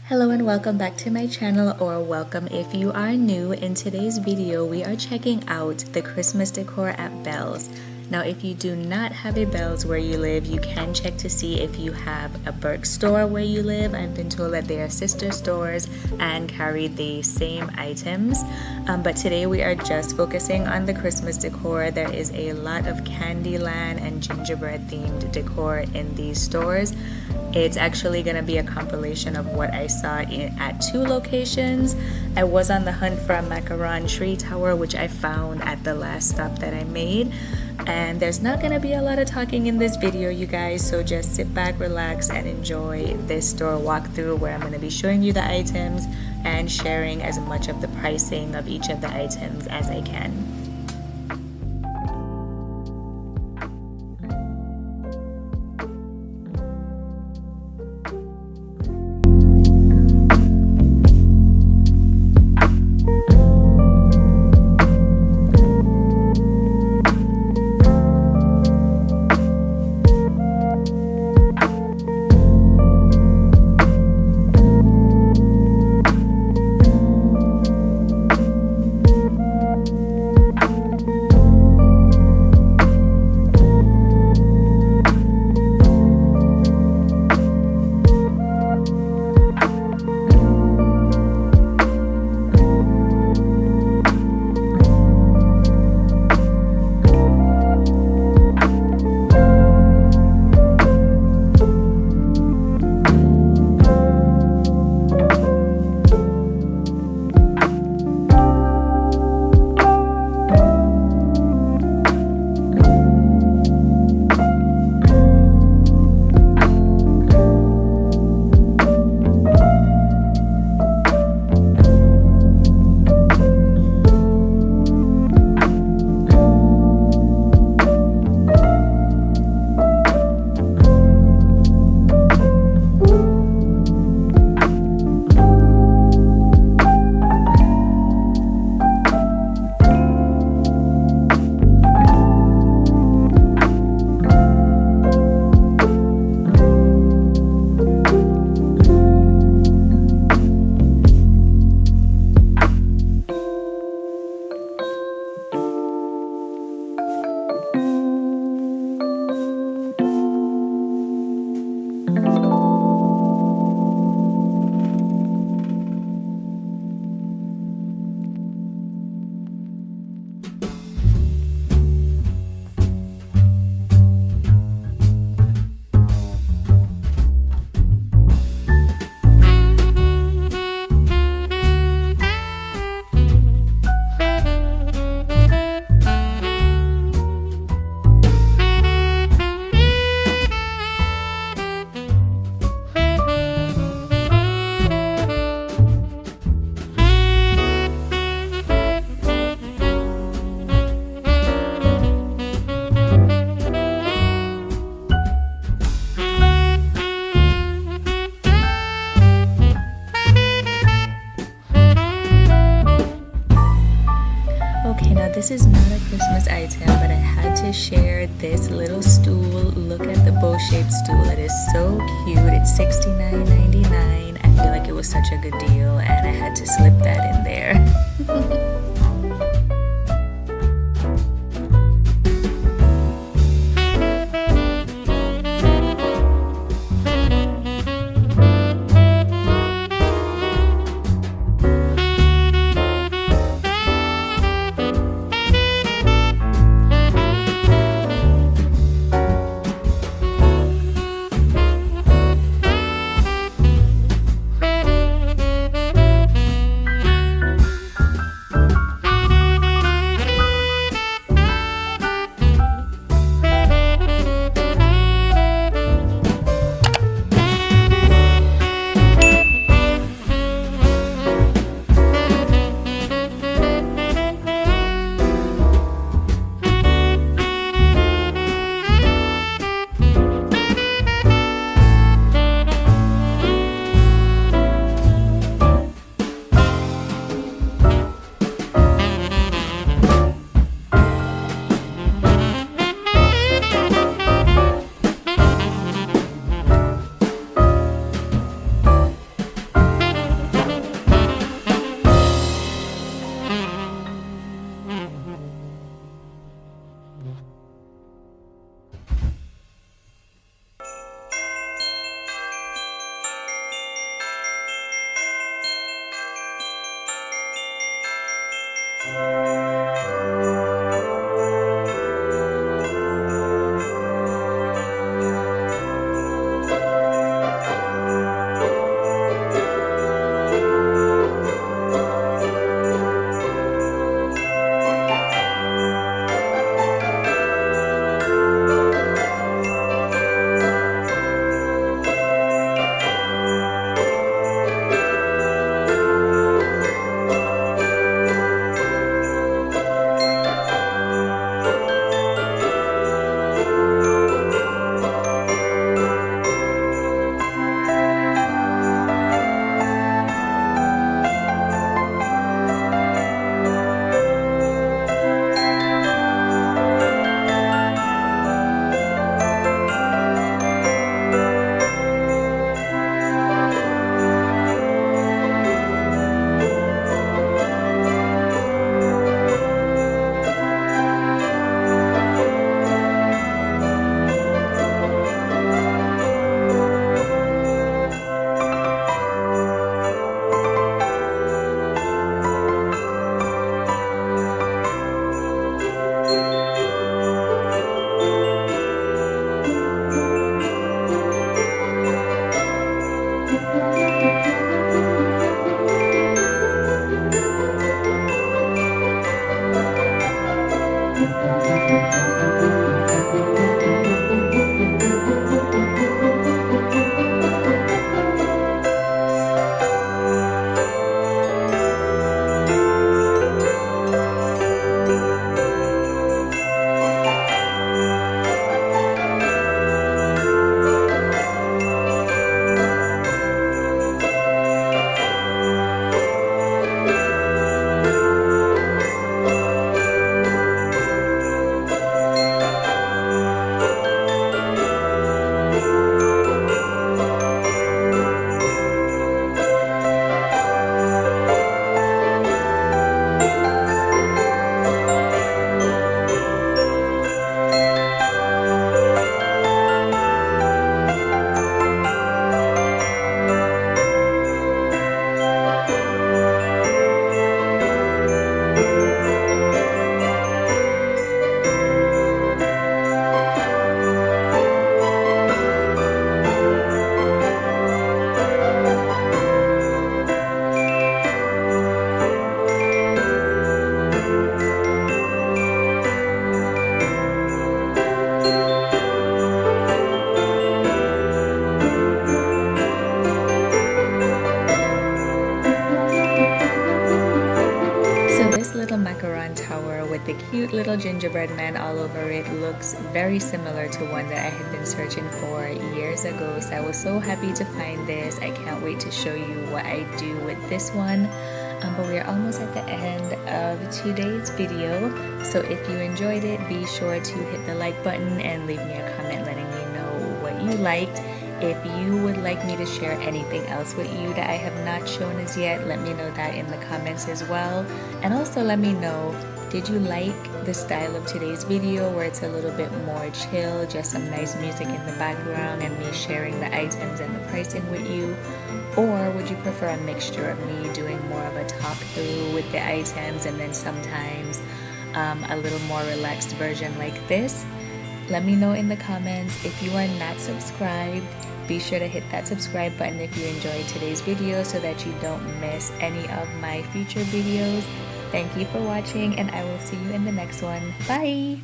Hello and welcome back to my channel, or welcome if you are new. In today's video we are checking out the Christmas decor at Bealls. Now if you do not have a Bealls where you live, you can check to see if you have a Burke store where you live. I've been told that they are sister stores and carry the same items, but today we are just focusing on the Christmas decor. There is a lot of Candyland and gingerbread themed decor in these stores. It's actually going to be a compilation of what I saw at two locations. I was on the hunt for a Macaron tree tower, which I found at the last stop that I made. And there's not going to be a lot of talking in this video, you guys, so just sit back, relax, and enjoy this store walkthrough where I'm going to be showing you the items and sharing as much of the pricing of each of the items as I can. This is not a Christmas item, but I had to share this little stool. Look at the bow-shaped stool. It is so cute. It's $69.99. I feel like it was such a good deal, and I had to slip that in there. Macaron tower with the cute little gingerbread man all over it looks very similar to one that I had been searching for years ago, so I was so happy to find this. I can't wait to show you what I do with this one. But we are almost at the end of today's video, so if you enjoyed it, be sure to hit the like button and leave me a comment letting me know what you liked. If you would like me to share anything else with you that I have not shown as yet, let me know that in the comments as well. And also let me know, did you like the style of today's video where it's a little bit more chill, just some nice music in the background and me sharing the items and the pricing with you? Or would you prefer a mixture of me doing more of a talk through with the items and then sometimes a little more relaxed version like this? Let me know in the comments. If you are not subscribed, be sure to hit that subscribe button if you enjoyed today's video so that you don't miss any of my future videos. Thank you for watching and I will see you in the next one. Bye!